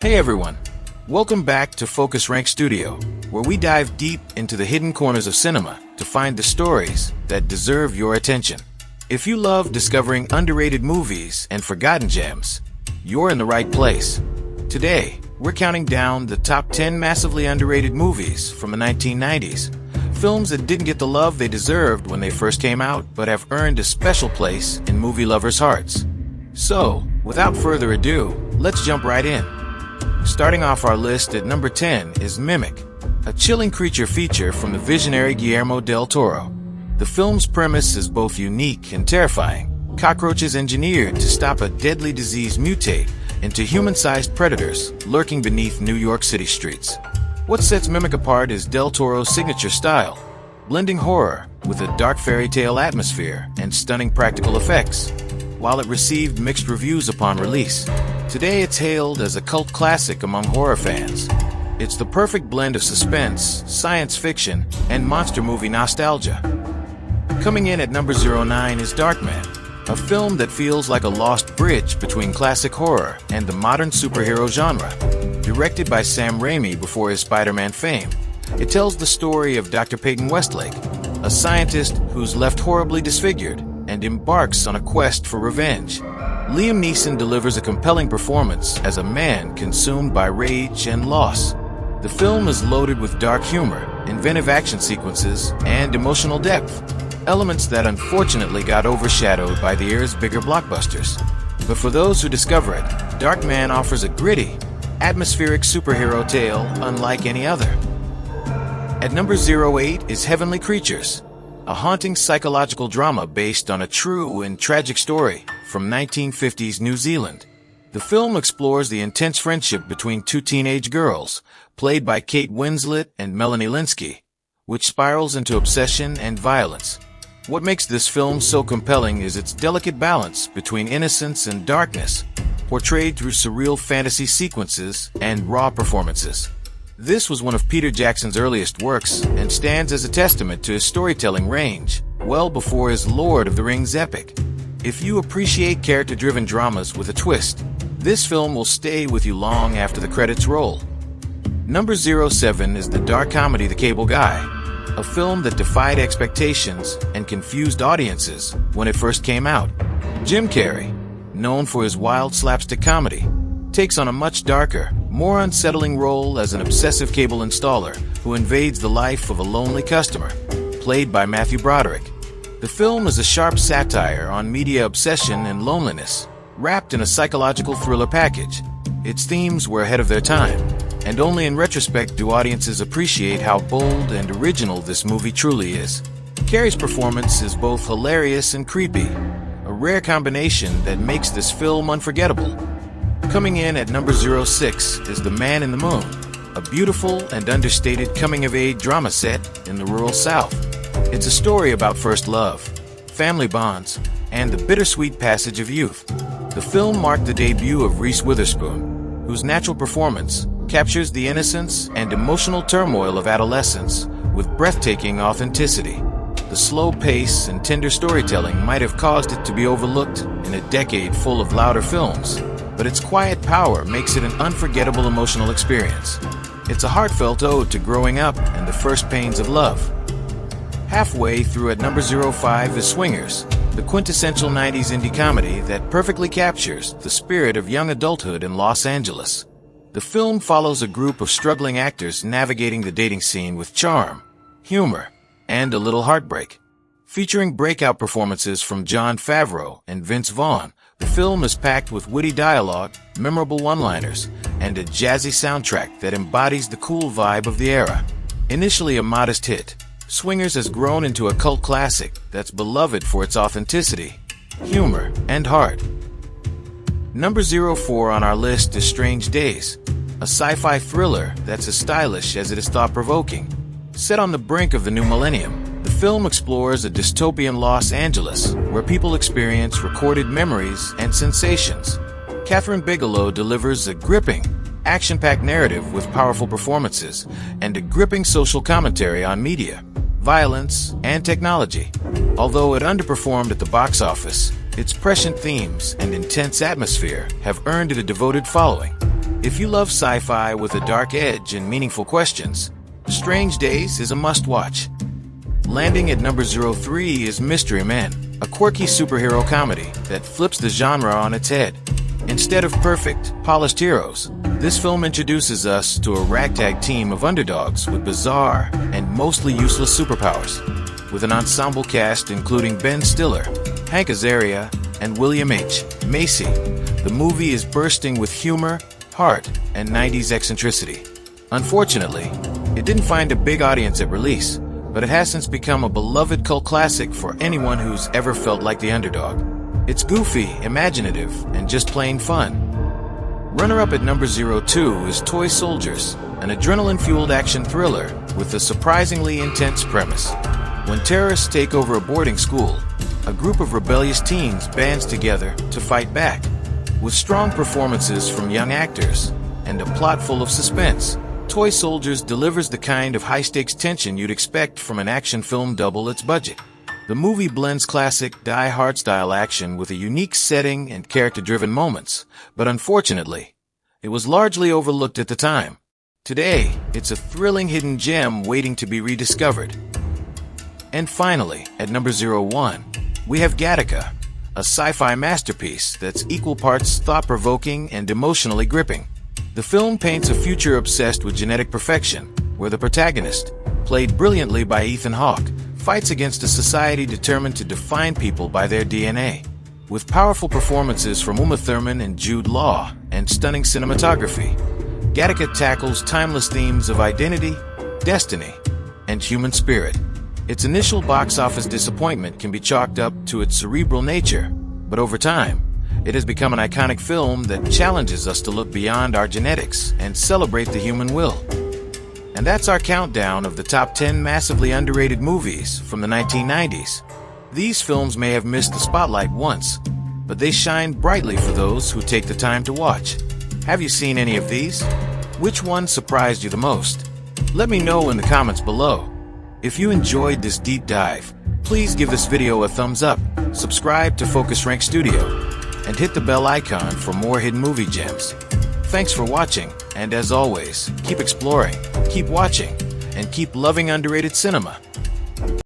Hey everyone, welcome back to Studio, where we dive deep into the hidden corners of cinema to find the stories that deserve your attention. If you love discovering underrated movies and forgotten gems, you're in the right place. Today, we're counting down the top 10 massively underrated movies from the 1990s, films that didn't get the love they deserved when they first came out but have earned a special place in movie lovers' hearts. So, without further ado, let's jump right in. Starting off our list at number 10 is Mimic, a chilling creature feature from the visionary Guillermo del Toro. The film's premise is both unique and terrifying. Cockroaches engineered to stop a deadly disease mutate into human-sized predators lurking beneath New York City streets. What sets Mimic apart is del Toro's signature style, blending horror with a dark fairy tale atmosphere and stunning practical effects. While it received mixed reviews upon release, today it's hailed as a cult classic among horror fans. It's the perfect blend of suspense, science fiction, and monster movie nostalgia. Coming in at number 09 is Darkman, a film that feels like a lost bridge between classic horror and the modern superhero genre. Directed by Sam Raimi before his Spider-Man fame, it tells the story of Dr. Peyton Westlake, a scientist who's left horribly disfigured and embarks on a quest for revenge. Liam Neeson delivers a compelling performance as a man consumed by rage and loss. The film is loaded with dark humor, inventive action sequences, and emotional depth, elements that unfortunately got overshadowed by the era's bigger blockbusters. But for those who discover it, Darkman offers a gritty, atmospheric superhero tale unlike any other. At number 08 is Heavenly Creatures, a haunting psychological drama based on a true and tragic story from 1950s New Zealand. The film explores the intense friendship between two teenage girls, played by Kate Winslet and Melanie Lynskey, which spirals into obsession and violence. What makes this film so compelling is its delicate balance between innocence and darkness, portrayed through surreal fantasy sequences and raw performances. This was one of Peter Jackson's earliest works and stands as a testament to his storytelling range, well before his Lord of the Rings epic. If you appreciate character-driven dramas with a twist, this film will stay with you long after the credits roll. Number 07 is the dark comedy The Cable Guy, a film that defied expectations and confused audiences when it first came out. Jim Carrey, known for his wild slapstick comedy, takes on a much darker, more unsettling role as an obsessive cable installer who invades the life of a lonely customer, played by Matthew Broderick. The film is a sharp satire on media obsession and loneliness, wrapped in a psychological thriller package. Its themes were ahead of their time, and only in retrospect do audiences appreciate how bold and original this movie truly is. Carrey's performance is both hilarious and creepy, a rare combination that makes this film unforgettable. Coming in at number 06 is The Man in the Moon, a beautiful and understated coming-of-age drama set in the rural South. It's a story about first love, family bonds, and the bittersweet passage of youth. The film marked the debut of Reese Witherspoon, whose natural performance captures the innocence and emotional turmoil of adolescence with breathtaking authenticity. The slow pace and tender storytelling might have caused it to be overlooked in a decade full of louder films, but its quiet power makes it an unforgettable emotional experience. It's a heartfelt ode to growing up and the first pains of love. Halfway through at number 05 is Swingers, the quintessential 90s indie comedy that perfectly captures the spirit of young adulthood in Los Angeles. The film follows a group of struggling actors navigating the dating scene with charm, humor, and a little heartbreak. Featuring breakout performances from Jon Favreau and Vince Vaughn, the film is packed with witty dialogue, memorable one-liners, and a jazzy soundtrack that embodies the cool vibe of the era. Initially a modest hit, Swingers has grown into a cult classic that's beloved for its authenticity, humor, and heart. Number 04 on our list is Strange Days, a sci-fi thriller that's as stylish as it is thought-provoking. Set on the brink of the new millennium, the film explores a dystopian Los Angeles where people experience recorded memories and sensations. Catherine Bigelow delivers a gripping, action-packed narrative with powerful performances and a gripping social commentary on media, violence, and technology. Although it underperformed at the box office, its prescient themes and intense atmosphere have earned it a devoted following. If you love sci-fi with a dark edge and meaningful questions, Strange Days is a must-watch. Landing at number 03 is Mystery Men, a quirky superhero comedy that flips the genre on its head. Instead of perfect, polished heroes, this film introduces us to a ragtag team of underdogs with bizarre and mostly useless superpowers. With an ensemble cast including Ben Stiller, Hank Azaria, and William H. Macy, the movie is bursting with humor, heart, and 90s eccentricity. Unfortunately, it didn't find a big audience at release, but it has since become a beloved cult classic for anyone who's ever felt like the underdog. It's goofy, imaginative, and just plain fun. Runner-up at number 02 is Toy Soldiers, an adrenaline-fueled action thriller with a surprisingly intense premise. When terrorists take over a boarding school, a group of rebellious teens bands together to fight back. With strong performances from young actors and a plot full of suspense, Toy Soldiers delivers the kind of high-stakes tension you'd expect from an action film double its budget. The movie blends classic die-hard style action with a unique setting and character-driven moments, but unfortunately, it was largely overlooked at the time. Today, it's a thrilling hidden gem waiting to be rediscovered. And finally, at number 01, we have Gattaca, a sci-fi masterpiece that's equal parts thought-provoking and emotionally gripping. The film paints a future obsessed with genetic perfection, where the protagonist, played brilliantly by Ethan Hawke, fights against a society determined to define people by their DNA. With powerful performances from Uma Thurman and Jude Law and stunning cinematography, Gattaca tackles timeless themes of identity, destiny, and human spirit. Its initial box office disappointment can be chalked up to its cerebral nature, but over time, it has become an iconic film that challenges us to look beyond our genetics and celebrate the human will. And that's our countdown of the top 10 massively underrated movies from the 1990s. These films may have missed the spotlight once, but they shine brightly for those who take the time to watch. Have you seen any of these? Which one surprised you the most? Let me know in the comments below. If you enjoyed this deep dive, please give this video a thumbs up, subscribe to focusrankstudio, and hit the bell icon for more hidden movie gems. Thanks for watching, and as always, keep exploring, keep watching, and keep loving underrated cinema.